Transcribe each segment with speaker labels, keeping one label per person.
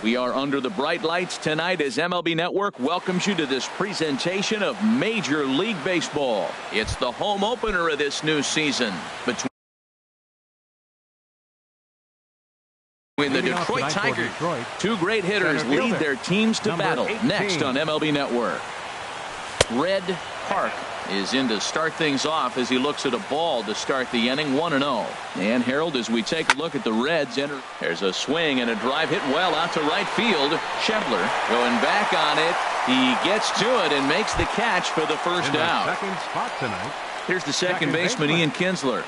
Speaker 1: We are under the bright lights tonight as MLB Network welcomes you to this presentation of Major League Baseball. It's the home opener of this new season between the Detroit Tigers. Two great hitters lead their teams to battle next on MLB Network. Red Park is in to start things off as he looks at a ball to start the inning. 1-0. And Harold, as we take a look at the Reds, there's a swing and a drive hit well out to right field. Schebler going back on it. He gets to it and makes the catch for the first out.
Speaker 2: Second spot tonight.
Speaker 1: Here's the second baseman, Ian Kinsler.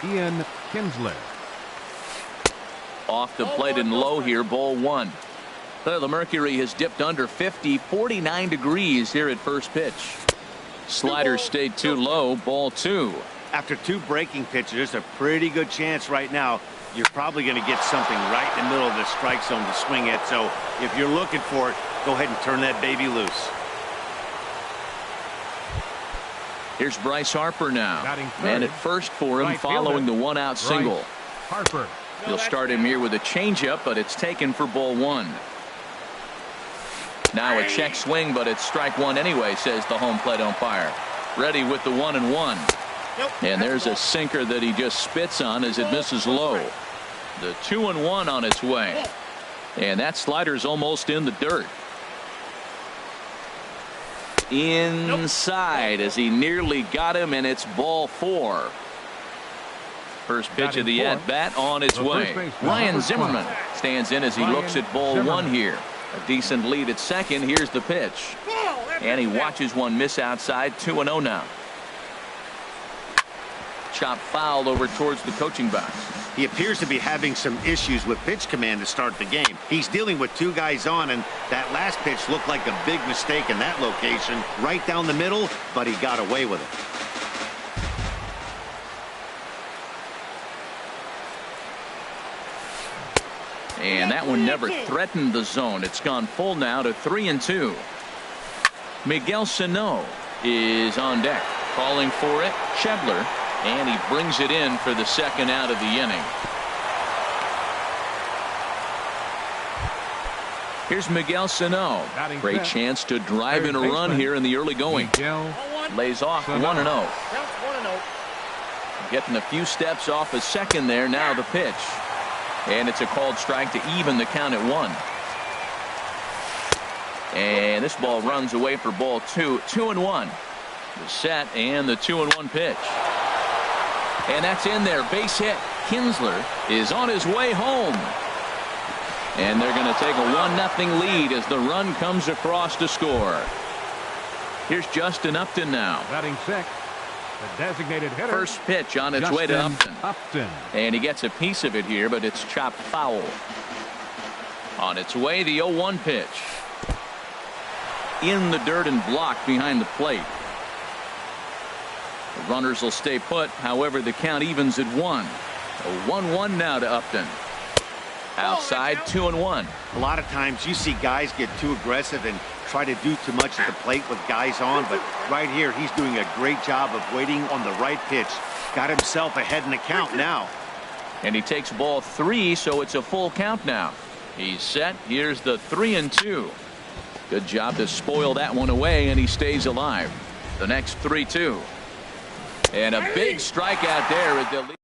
Speaker 1: Off the plate and low here, ball one. The mercury has dipped under 50, 49 degrees here at first pitch. Slider stayed too low, ball two.
Speaker 3: After two breaking pitches, there's a pretty good chance right now you're probably going to get something right in the middle of the strike zone to swing at. So if you're looking for it, go ahead and turn that baby loose.
Speaker 1: Here's Bryce Harper now. Man at first for him following the one-out single.
Speaker 2: Harper.
Speaker 1: He'll start him here with a changeup, but it's taken for ball one. Now a check swing, but it's strike one anyway, says the home plate umpire. Ready with the 1-1. And there's a sinker that he just spits on as it misses low. The 2-1 on its way. And that slider's almost in the dirt. Inside as he nearly got him, and it's ball four. First pitch of the at-bat on its way. Ryan Zimmerman stands in as he looks at ball one here. A decent lead at second. Here's the pitch. And he watches one miss outside. 2-0 now. Chop foul over towards the coaching box.
Speaker 3: He appears to be having some issues with pitch command to start the game. He's dealing with two guys on, and that last pitch looked like a big mistake in that location. Right down the middle, but he got away with it.
Speaker 1: And that one never threatened the zone. It's gone full now to 3-2. Miguel Sano is on deck. Calling for it. Schebler. And he brings it in for the second out of the inning. Here's Miguel Sano. Great chance to drive in a run here in the early going. Lays off 1-0. Getting a few steps off a second there. Now the pitch. And it's a called strike to even the count at 1. And this ball runs away for ball two. 2-1. The set and the 2-1 pitch. And that's in there. Base hit. Kinsler is on his way home. And they're going to take a 1-0 lead as the run comes across to score. Here's Justin Upton now.
Speaker 2: Batting sixth. The designated hitter.
Speaker 1: First pitch on its way to Upton. And he gets a piece of it here, but it's chopped foul. On its way, the 0-1 pitch. In the dirt and blocked behind the plate. The runners will stay put. However, the count evens at 1. A 1-1 now to Upton. Outside, 2-1.
Speaker 3: A lot of times you see guys get too aggressive and try to do too much at the plate with guys on, but right here he's doing a great job of waiting on the right pitch. Got himself ahead in the count now.
Speaker 1: And he takes ball 3, so it's a full count now. He's set. Here's the 3-2. Good job to spoil that one away, and he stays alive. The next 3-2. And a big strikeout there at the lead.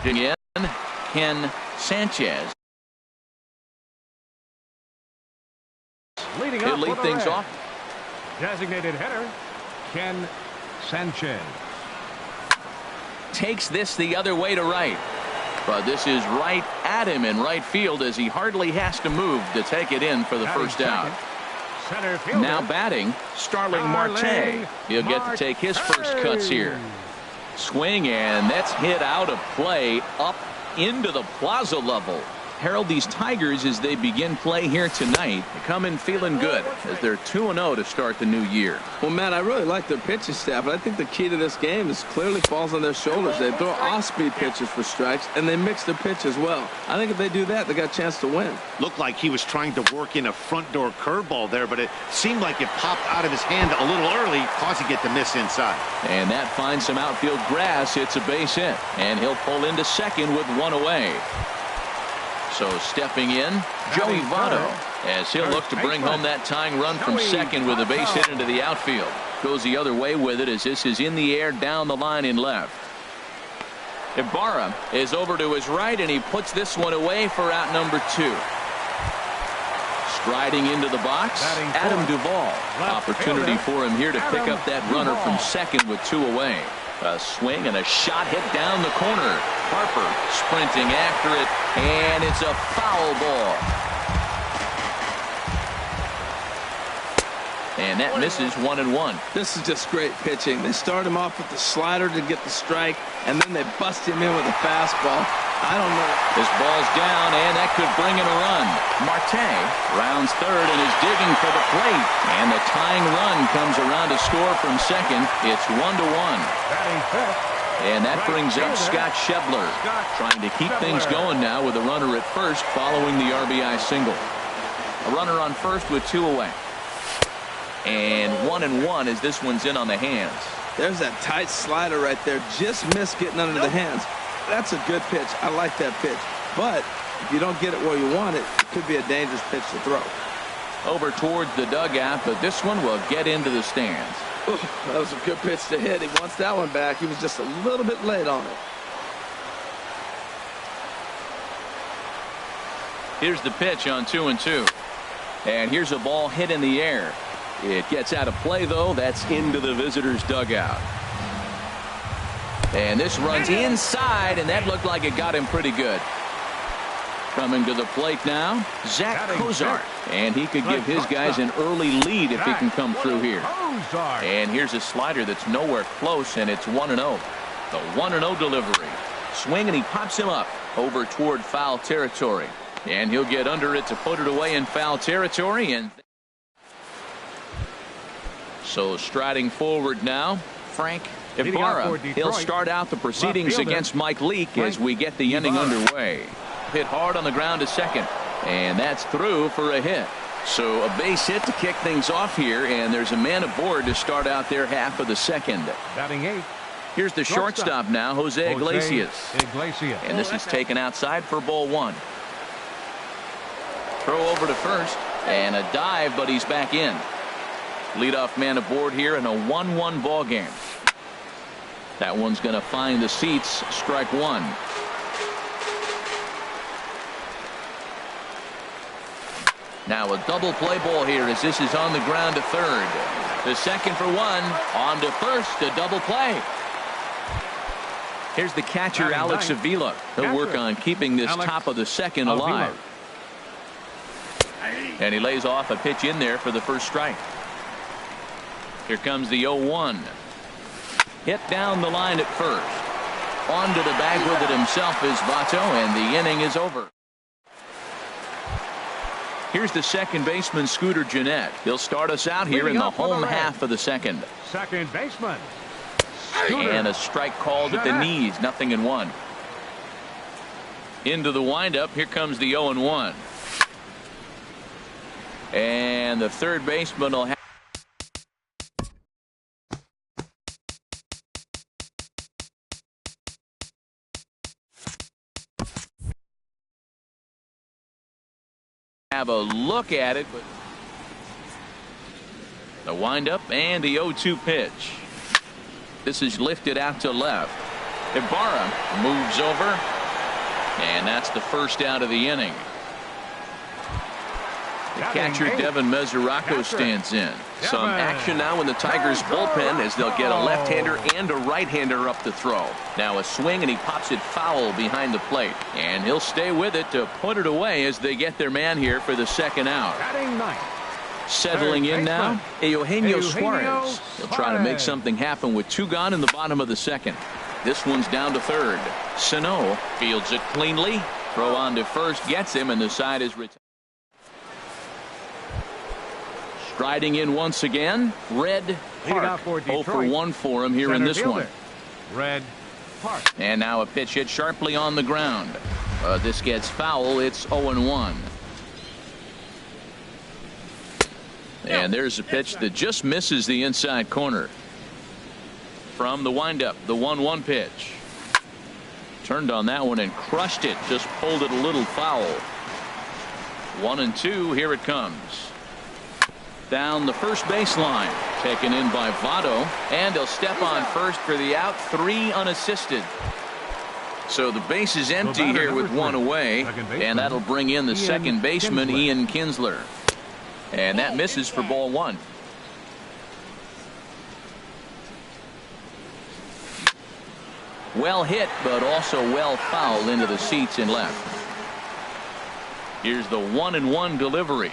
Speaker 1: Again, Ken Sanchez.
Speaker 2: He'll lead things off. Designated hitter, Ken Sanchez.
Speaker 1: Takes this the other way to right. But this is right at him in right field as he hardly has to move to take it in for the first out. Now batting, Starling Marte. He'll get to take his first cuts here. Swing, and that's hit out of play up into the plaza level. Harold, these Tigers, as they begin play here tonight, they come in feeling good as they're 2-0 to start the new year.
Speaker 4: Well, Matt, I really like their pitching staff, but I think the key to this game is clearly falls on their shoulders. They throw off-speed pitches for strikes, and they mix their pitch as well. I think if they do that, they got a chance to win.
Speaker 3: Looked like he was trying to work in a front door curveball there, but it seemed like it popped out of his hand a little early, causing it to miss inside.
Speaker 1: And that finds some outfield grass. It's a base hit, and he'll pull into second with one away. So stepping in, Joey Votto, as he'll look to bring home that tying run from second with a base hit into the outfield. Goes the other way with it as this is in the air down the line in left. Ibarra is over to his right, and he puts this one away for out number 2. Striding into the box, Adam Duvall. Opportunity for him here to pick up that runner from second with 2 away. A swing and a shot hit down the corner. Harper sprinting after it, and it's a foul ball. And that misses 1-1.
Speaker 4: This is just great pitching. They start him off with the slider to get the strike, and then they bust him in with a fastball. I don't know.
Speaker 1: This ball's down, and that could bring in a run. Marte rounds third and is digging for the plate. And the tying run comes around to score from second. It's 1-1. And that brings up Scott Schebler, trying to keep things going now with a runner at first following the RBI single. A runner on first with 2 away. And 1-1 as this one's in on the hands.
Speaker 4: There's that tight slider right there. Just missed getting under the hands. That's a good pitch. I like that pitch. But if you don't get it where you want it, it could be a dangerous pitch to throw.
Speaker 1: Over towards the dugout, but this one will get into the stands.
Speaker 4: Ooh, that was a good pitch to hit. He wants that one back. He was just a little bit late on it.
Speaker 1: Here's the pitch on 2-2. And here's a ball hit in the air. It gets out of play, though. That's into the visitors' dugout. And this runs inside, and that looked like it got him pretty good. Coming to the plate now, Zach Cozart. And he could give his guys an early lead if he can come through here. And here's a slider that's nowhere close, and it's 1-0. The 1-0 delivery. Swing, and he pops him up over toward foul territory. And he'll get under it to put it away in foul territory. And so striding forward now, Frank Ibarra. He'll start out the proceedings against Mike Leake as we get the inning underway. Hit hard on the ground to second, and that's through for a hit. So a base hit to kick things off here, and there's a man aboard to start out their half of the second.
Speaker 2: Batting 8.
Speaker 1: Here's the shortstop now, Jose Iglesias. And this is taken outside for ball 1. Throw over to first, and a dive, but he's back in. Leadoff man aboard here in a 1-1 ball game. That one's going to find the seats. Strike 1. Now a double play ball here as this is on the ground to third. The second for 1. On to first. A double play. Here's the catcher, Alex Avila. He'll work on keeping this top of the second alive. And he lays off a pitch in there for the first strike. Here comes the 0-1. Hit down the line at first. Onto the bag with it himself is Votto, and the inning is over. Here's the second baseman, Scooter Gennett. He'll start us out here in the home half of the second.
Speaker 2: Second baseman.
Speaker 1: And a strike called at the knees. 0-1. Into the windup. Here comes the 0-1. And the third baseman will have a look at it, but the windup and the 0-2 pitch. This is lifted out to left. Ibarra moves over, and that's the first out of the inning. The catcher, Devin Mesoraco, stands in. Some action now in the Tigers bullpen as they'll get a left-hander and a right-hander up to throw. Now a swing, and he pops it foul behind the plate. And he'll stay with it to put it away as they get their man here for the second out. Settling in now, Eugenio Suarez. He'll try to make something happen with 2 gone in the bottom of the second. This one's down to third. Sano fields it cleanly. Throw on to first gets him, and the side is retired. Striding in once again, Red Park. 0 for 1 for him here in this one.
Speaker 2: Red Park.
Speaker 1: And now a pitch hit sharply on the ground. This gets foul. It's 0-1. And there's a pitch that just misses the inside corner. From the windup, the 1-1 pitch. Turned on that one and crushed it. Just pulled it a little foul. 1-2. Here it comes. Down the first baseline. Taken in by Votto. And he'll step on first for the out. 3 unassisted. So the base is empty here with 1 away. And that'll bring in the second baseman, Ian Kinsler. And that misses for ball 1. Well hit, but also well fouled into the seats and left. Here's the 1-1 delivery.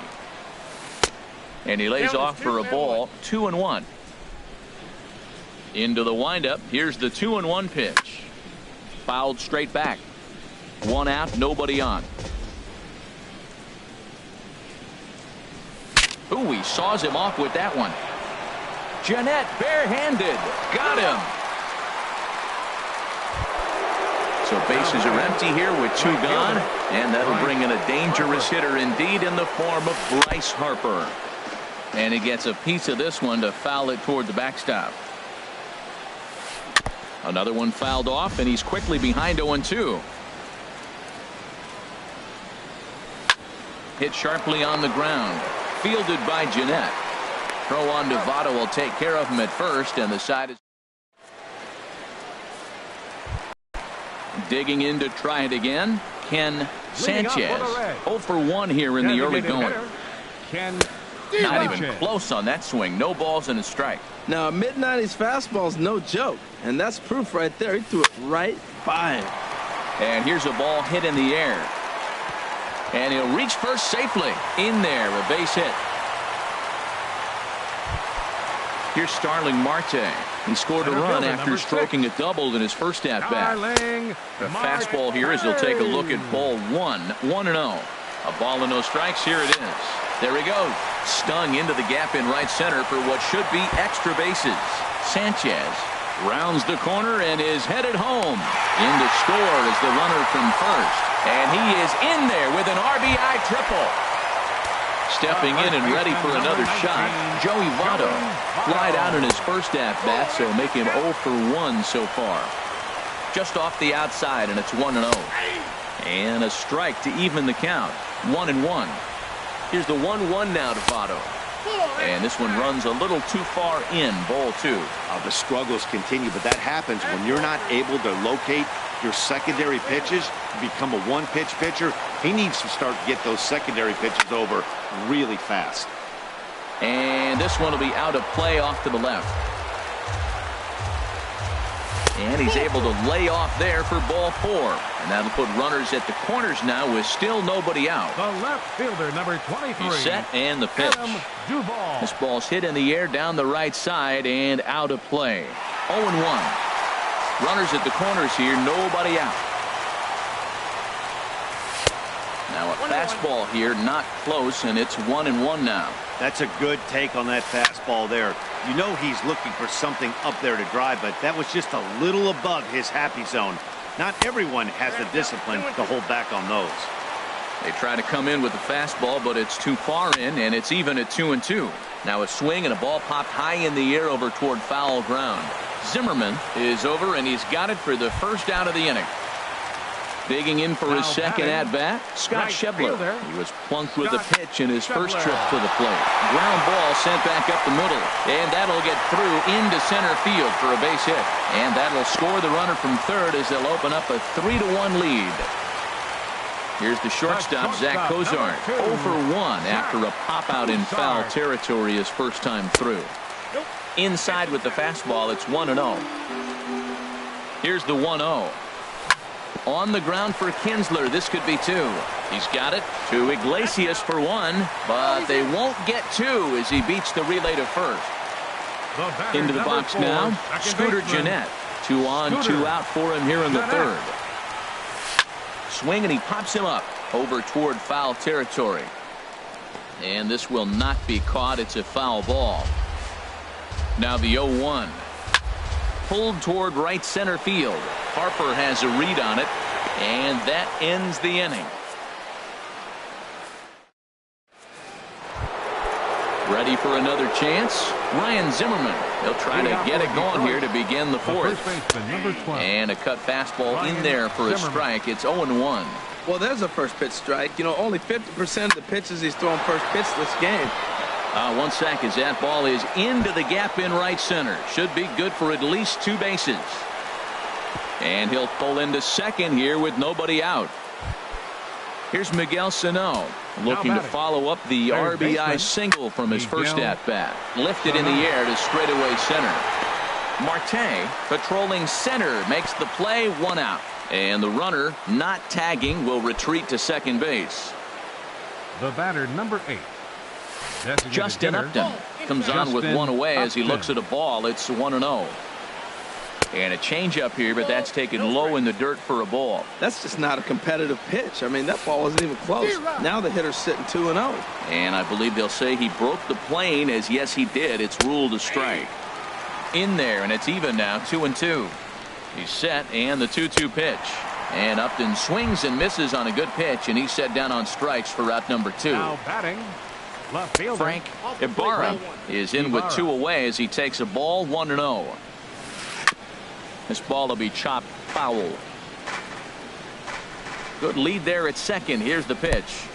Speaker 1: And he lays off for a ball. 2-1. Into the windup. Here's the 2-1 pitch. Fouled straight back. 1 out, nobody on. Ooh, he saws him off with that one. Jeanette barehanded. Got him. So bases are empty here with 2 gone, and that'll bring in a dangerous hitter indeed in the form of Bryce Harper. And he gets a piece of this one to foul it toward the backstop. Another one fouled off, and he's quickly behind 0-2. Hit sharply on the ground. Fielded by Jeanette. Throw on to Votto will take care of him at first, and the side is digging in to try it again. Ken Sanchez. 0 for 1 here in the early going. Not even close on that swing. No balls and a strike.
Speaker 4: Now a mid-90s fastball's no joke, and that's proof right there. He threw it right by him.
Speaker 1: And here's a ball hit in the air. And he'll reach first safely. In there, a base hit. Here's Starling Marte. He scored a run after stroking a double in his first at-bat. The fastball here as he'll take a look at ball 1. 1-0. A ball and no strikes. Here it is. There he goes. Stung into the gap in right center for what should be extra bases. Sanchez rounds the corner and is headed home. In to score is the runner from first. And he is in there with an RBI triple. Stepping in and ready for another shot, Joey Votto. Flied out in his first at-bat, so make him 0 for 1 so far. Just off the outside, and it's 1-0. And a strike to even the count. 1-1. Here's the 1-1 now to Votto. And this one runs a little too far in, ball 2.
Speaker 3: The struggles continue, but that happens when you're not able to locate your secondary pitches. Become a one-pitch pitcher. He needs to start to get those secondary pitches over really fast.
Speaker 1: And this one will be out of play off to the left. And he's able to lay off there for ball 4. And that'll put runners at the corners now with still nobody out.
Speaker 2: The left fielder, number 23.
Speaker 1: He's set and the pitch. This ball's hit in the air down the right side and out of play. 0-1. Runners at the corners here, nobody out. Now a fastball here, not close, and it's 1-1 now.
Speaker 3: That's a good take on that fastball there. You know he's looking for something up there to drive, but that was just a little above his happy zone. Not everyone has the discipline to hold back on those.
Speaker 1: They try to come in with the fastball, but it's too far in, and it's even at 2-2. Now a swing and a ball popped high in the air over toward foul ground. Zimmerman is over, and he's got it for the first out of the inning. Digging in for his second at-bat, Scott Schebler. He was plunked with a pitch in his first trip to the plate. Ground ball sent back up the middle, and that'll get through into center field for a base hit. And that'll score the runner from third as they'll open up a 3-1 lead. Here's the shortstop, Zach Cozart, 0 for 1 after a pop-out in foul territory his first time through. Inside with the fastball, it's 1-0. Here's the 1-0. On the ground for Kinsler. This could be 2. He's got it to Iglesias for 1, but they won't get 2 as he beats the relay to first. Into the box now, Scooter Jeanette. 2 on, 2 out for him here in the third. Swing, and he pops him up over toward foul territory. And this will not be caught. It's a foul ball. Now the 0-1. Pulled toward right center field. Harper has a read on it, and that ends the inning. Ready for another chance? Ryan Zimmerman. He'll try to get it going here to begin the fourth.
Speaker 2: First baseman, number 12.
Speaker 1: And a cut fastball in there for a strike. It's 0-1.
Speaker 4: Well, there's a first pitch strike. You know, only 50% of the pitches he's throwing first pitch this game.
Speaker 1: 1 sack as that ball is into the gap in right center. Should be good for at least 2 bases. And he'll pull into second here with nobody out. Here's Miguel Sano looking to follow up the RBI single from his first at-bat. Lifted in the air to straightaway center. Marte patrolling center makes the play, 1 out. And the runner not tagging will retreat to second base.
Speaker 2: The batter, number 8.
Speaker 1: Justin Upton comes on with 1 away as he looks at a ball. It's 1-0. And a changeup here, but that's taken low in the dirt for a ball.
Speaker 4: That's just not a competitive pitch. I mean, that ball wasn't even close. Now the hitter's sitting 2-0.
Speaker 1: And I believe they'll say he broke the plane, as yes, he did. It's ruled a strike. In there, and it's even now, 2-2. He's set, and the 2-2 pitch. And Upton swings and misses on a good pitch, and he's set down on strikes for route number 2.
Speaker 2: Now batting, left fielder
Speaker 1: Frank Ibarra is in with 2 away as he takes a ball, 1-0. This ball will be chopped foul. Good lead there at second. Here's the pitch.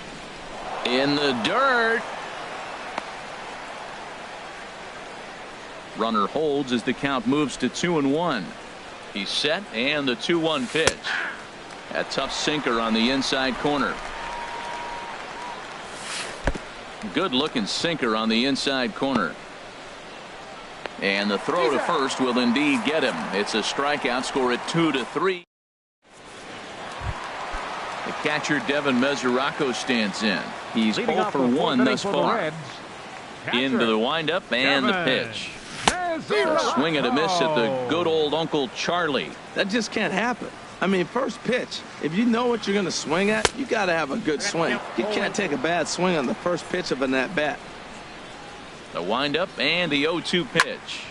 Speaker 1: In the dirt. Runner holds as the count moves to 2-1. He's set, and the 2-1 pitch. A tough sinker on the inside corner. Good looking sinker on the inside corner. And the throw to first will indeed get him. It's a strikeout. Score at 2-3. The catcher Devin Mesoraco stands in. He's 0 for 1 thus far. Into the windup and the pitch. A swing and a miss at the good old Uncle Charlie.
Speaker 4: That just can't happen. I mean, first pitch, if you know what you're going to swing at, you got to have a good swing. You can't take a bad swing on the first pitch of an at-bat.
Speaker 1: The windup and the 0-2 pitch.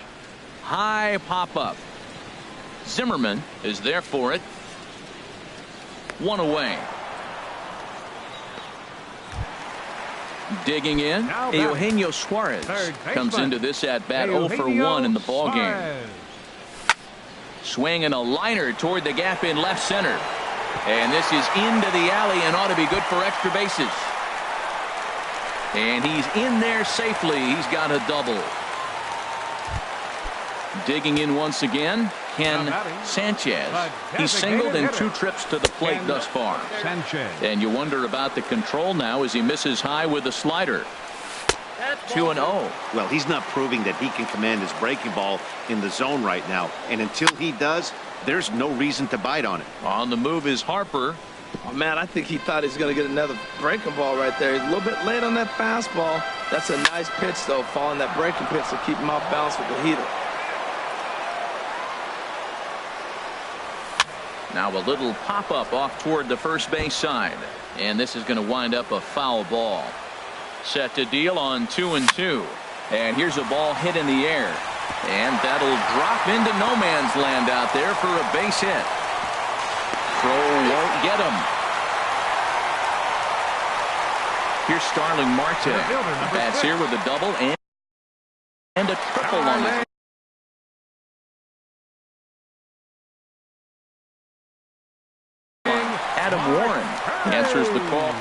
Speaker 1: High pop up. Zimmerman is there for it. 1 away. Digging in, Eugenio Suarez comes into this at bat 0 for 1 in the ball game. Swing and a liner toward the gap in left center. And this is into the alley and ought to be good for extra bases. And he's in there safely. He's got a double. Digging in once again, Ken Sanchez. He's singled in 2 trips to the plate thus far. And you wonder about the control now as he misses high with a slider. 2-0.
Speaker 3: Well, he's not proving that he can command his breaking ball in the zone right now. And until he does, there's no reason to bite on it.
Speaker 1: On the move is Harper.
Speaker 4: Oh, man, I think he thought he was going to get another breaking ball right there. He's a little bit late on that fastball. That's a nice pitch, though, following that breaking pitch to keep him off balance with the heater.
Speaker 1: Now a little pop-up off toward the first base side. And this is going to wind up a foul ball. Set to deal on 2-2. And here's a ball hit in the air. And that'll drop into no man's land out there for a base hit. Throw won't get him. Here's Starling Marte. Bats here with a double and a triple on the Adam Warren answers the call.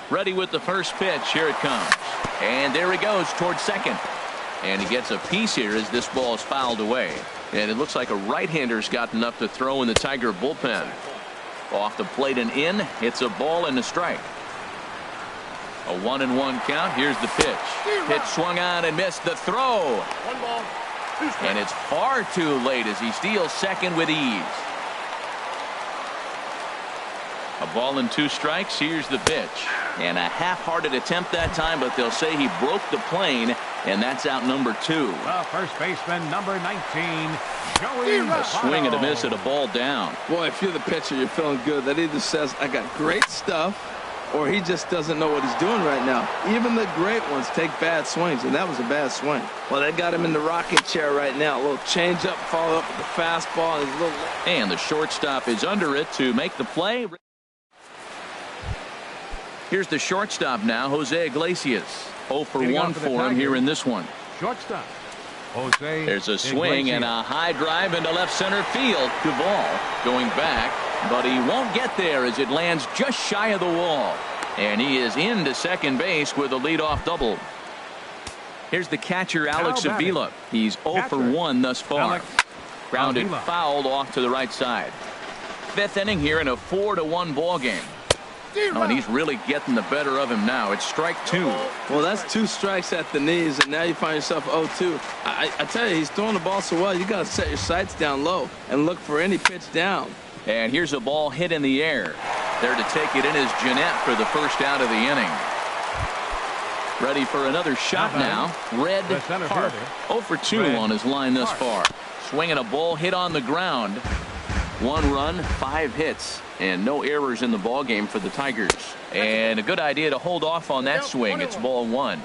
Speaker 1: Ready with the first pitch. Here it comes. And there he goes towards second. And he gets a piece here as this ball is fouled away. And it looks like a right-hander's got enough to throw in the Tiger bullpen. Off the plate and in. It's a ball and a strike. A 1-1 count. Here's the pitch. Pitch swung on and missed the throw.
Speaker 2: 1 ball, 2 strikes.
Speaker 1: And it's far too late as he steals second with ease. A ball and 2 strikes. Here's the pitch. And a half-hearted attempt that time, but they'll say he broke the plane, and that's out number 2.
Speaker 2: The first baseman, number 19, Joey.
Speaker 1: A swing and a miss at a ball down.
Speaker 4: Boy, if you're the pitcher, you're feeling good. That either says I got great stuff or he just doesn't know what he's doing right now. Even the great ones take bad swings, and that was a bad swing. Well, they got him in the rocking chair right now. A little change-up, follow up with the fastball.
Speaker 1: And the shortstop is under it to make the play. Here's the shortstop now, Jose Iglesias. 0 for 1 for him here in this one.
Speaker 2: Shortstop, Jose.
Speaker 1: There's a swing and a high drive into left center field. Duvall going back, but he won't get there as it lands just shy of the wall. And he is into second base with a leadoff double. Here's the catcher, Alex Avila. He's 0 for 1 thus far. Grounded fouled off to the right side. Fifth inning here in a 4-1 ball game. Oh, and he's really getting the better of him now. It's strike 2.
Speaker 4: Well, that's 2 strikes at the knees, and now you find yourself 0-2. I tell you, he's throwing the ball so well, you got to set your sights down low and look for any pitch down.
Speaker 1: And here's a ball hit in the air. There to take it in is Jeanette for the first out of the inning. Ready for another shot now. Red Park. 0 for 2 on his line thus far. Swinging a ball hit on the ground. 1 run, 5 hits, and no errors in the ball game for the Tigers. And a good idea to hold off on that swing. It's ball 1.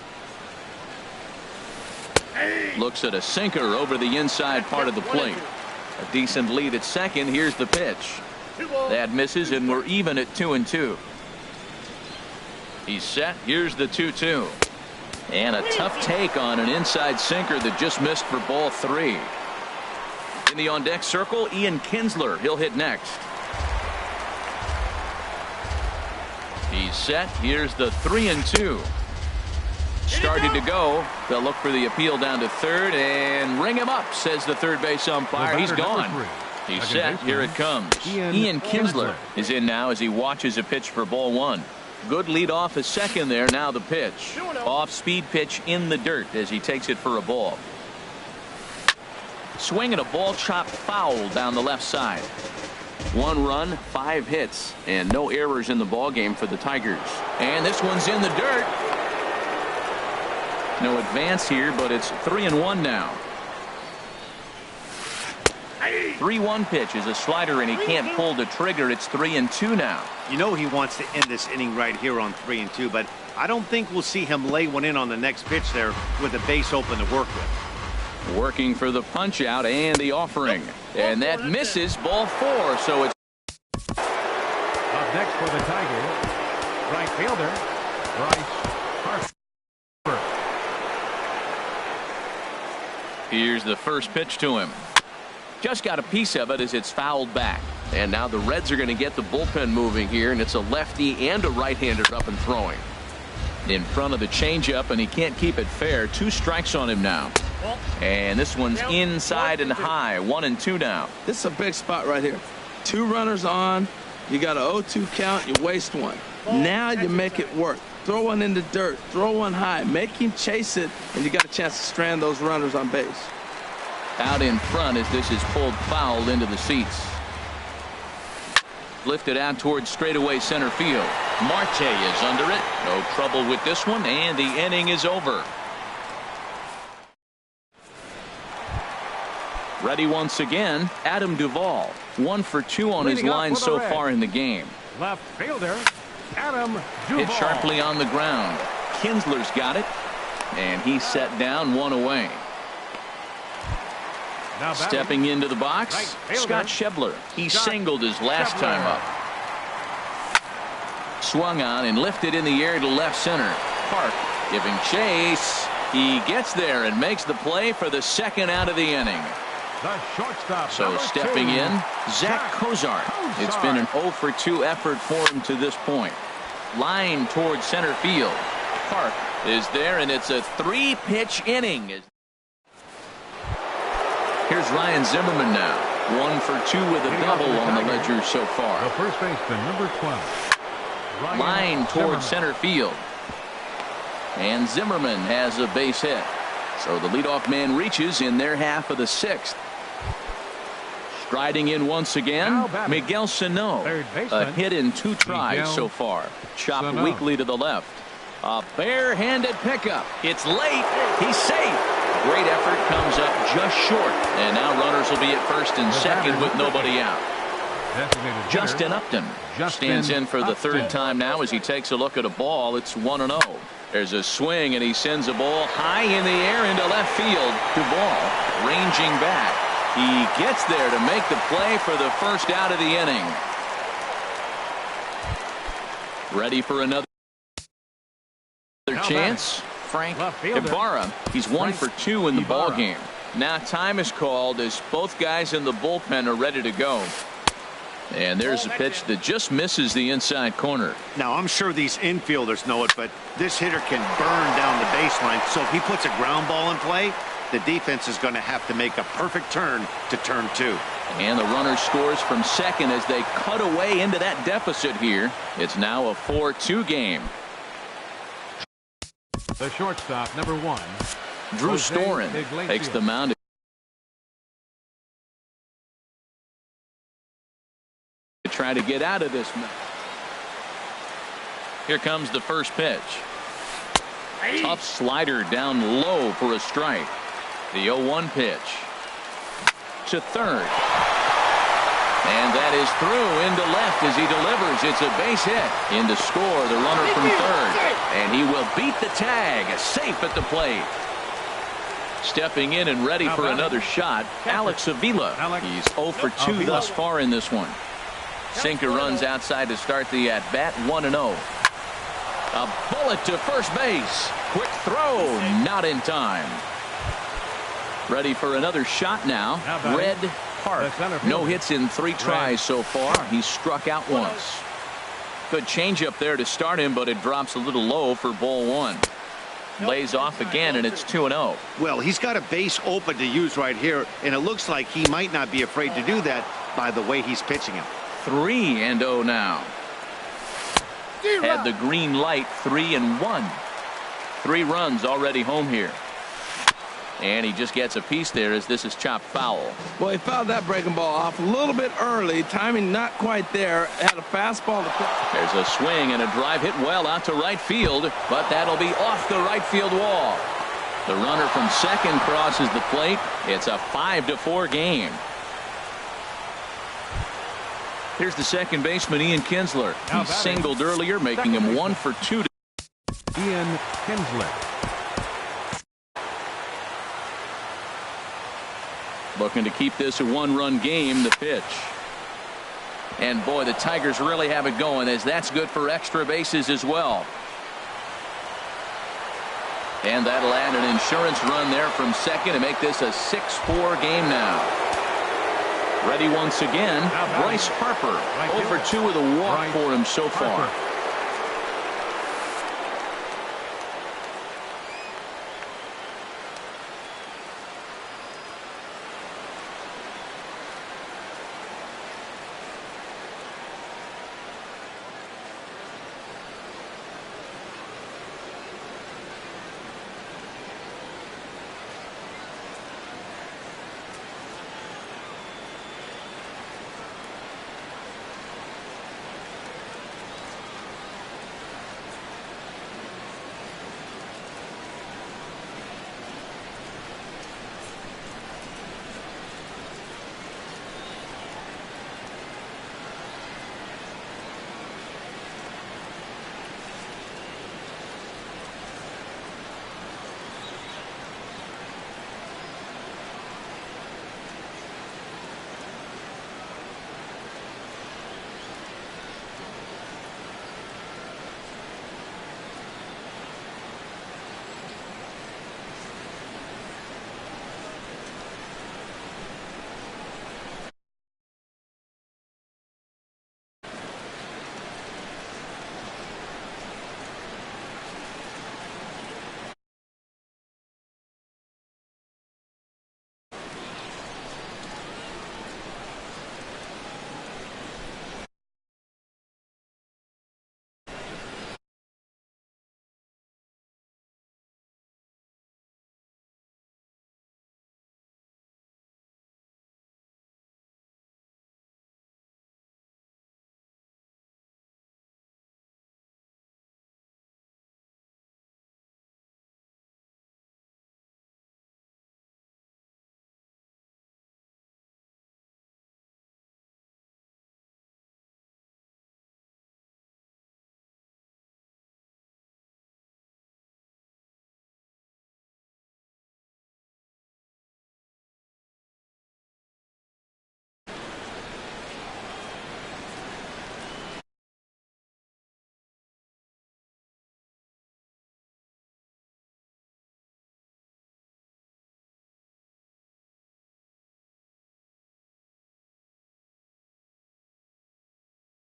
Speaker 1: Looks at a sinker over the inside part of the plate. A decent lead at second. Here's the pitch. That misses, and we're even at 2-2. He's set. Here's the 2-2. And a tough take on an inside sinker that just missed for ball 3. In the on-deck circle, Ian Kinsler. He'll hit next. He's set. Here's the 3-2. Started to go. They'll look for the appeal down to third and ring him up, says the third base umpire. He's gone. He's set. Here it comes. Ian Kinsler is in now as he watches a pitch for ball 1. Good lead off a second there. Now the pitch. Off-speed pitch in the dirt as he takes it for a ball. Swinging a ball chopped foul down the left side. 1 run, 5 hits, and no errors in the ball game for the Tigers. And this one's in the dirt. No advance here, but it's 3-1 now. 3-1 pitch is a slider, and he can't pull the trigger. It's 3-2 now.
Speaker 3: You know he wants to end this inning right here on 3-2, but I don't think we'll see him lay one in on the next pitch there with the base open to work with.
Speaker 1: Working for the punch out and the offering, and that misses ball 4. So it's
Speaker 2: up next for the Tigers, right fielder Bryce Harper.
Speaker 1: Here's the first pitch to him. Just got a piece of it as it's fouled back, and now the Reds are going to get the bullpen moving here, and it's a lefty and a right-hander up and throwing in front of the changeup, and he can't keep it fair. 2 strikes on him now. And this one's inside and high. 1-2 now.
Speaker 4: This is a big spot right here. 2 runners on. You got an 0-2 count. You waste 1. Now you make it work. Throw one in the dirt. Throw one high. Make him chase it, and you got a chance to strand those runners on base.
Speaker 1: Out in front as this is pulled foul into the seats. Lifted out towards straightaway center field. Marte is under it. No trouble with this one, and the inning is over. Ready once again, Adam Duvall. 1 for 2 on his line so far in the game.
Speaker 2: Left fielder, Adam Duvall.
Speaker 1: Hit sharply on the ground. Kinsler's got it, and he's set down 1 away. Stepping into the box, Scott Schebler. He singled his last time up. Swung on and lifted in the air to left center. Park giving chase. He gets there and makes the play for the second out of the inning.
Speaker 2: The shortstop.
Speaker 1: So stepping in, Zach Cozart. It's been an 0 for 2 effort for him to this point. Line towards center field. Park is there, and it's a 3-pitch inning. Here's Ryan Zimmerman now. 1 for 2 with a double on the ledger so far.
Speaker 2: The first baseman, number 12.
Speaker 1: Line towards center field. And Zimmerman has a base hit. So the leadoff man reaches in their half of the 6th. Striding in once again, Miguel Sano. A hit in 2 tries so far. Chopped weakly to the left. A barehanded pickup. It's late. He's safe. Great effort comes up just short. And now runners will be at first and second with nobody out. Justin Upton stands in for the third time now as he takes a look at a ball. It's 1-0. There's a swing, and he sends a ball high in the air into left field. Duvall ranging back. He gets there to make the play for the first out of the inning. Ready for another chance. Frank Ibarra. He's 1 for 2 in the ball game. Now time is called as both guys in the bullpen are ready to go. And there's a pitch that just misses the inside corner.
Speaker 3: Now, I'm sure these infielders know it, but this hitter can burn down the baseline. So if he puts a ground ball in play, the defense is going to have to make a perfect turn to turn 2.
Speaker 1: And the runner scores from second as they cut away into that deficit here. It's now a 4-2 game.
Speaker 2: The shortstop, number 1.
Speaker 1: Drew Storen takes the mound to try to get out of this mess. Here comes the first pitch. Tough slider down low for a strike. The 0-1 pitch to third. And that is through into left as he delivers. It's a base hit. In to score the runner from third. And he will beat the tag. Safe at the plate. Stepping in and ready for another shot, Alex Avila. He's 0 for 2 thus far in this one. Sinker runs outside to start the at-bat. 1-0. A bullet to first base. Quick throw. Not in time. Ready for another shot now. Red Park. No hits in 3 tries so far. He's struck out once. Good changeup there to start him, but it drops a little low for ball 1. Lays off again, and it's 2-0.
Speaker 3: Well, he's got a base open to use right here, and it looks like he might not be afraid to do that by the way he's pitching him.
Speaker 1: 3-0 now. Had the green light. 3-1. 3 runs already home here. And he just gets a piece there as this is chopped foul.
Speaker 4: Well, he fouled that breaking ball off a little bit early. Timing not quite there. Had a fastball to pitch.
Speaker 1: There's a swing and a drive hit well out to right field, but that'll be off the right field wall. The runner from second crosses the plate. It's a 5-4 game. Here's the second baseman, Ian Kinsler. He singled earlier, making him 1 for 2.
Speaker 2: Ian Kinsler.
Speaker 1: Looking to keep this a 1-run game. The pitch. And boy, the Tigers really have it going, as that's good for extra bases as well. And that'll add an insurance run there from second to make this a 6-4 game now. Ready once again, Bryce Harper. 0 for 2 with a walk for him so far.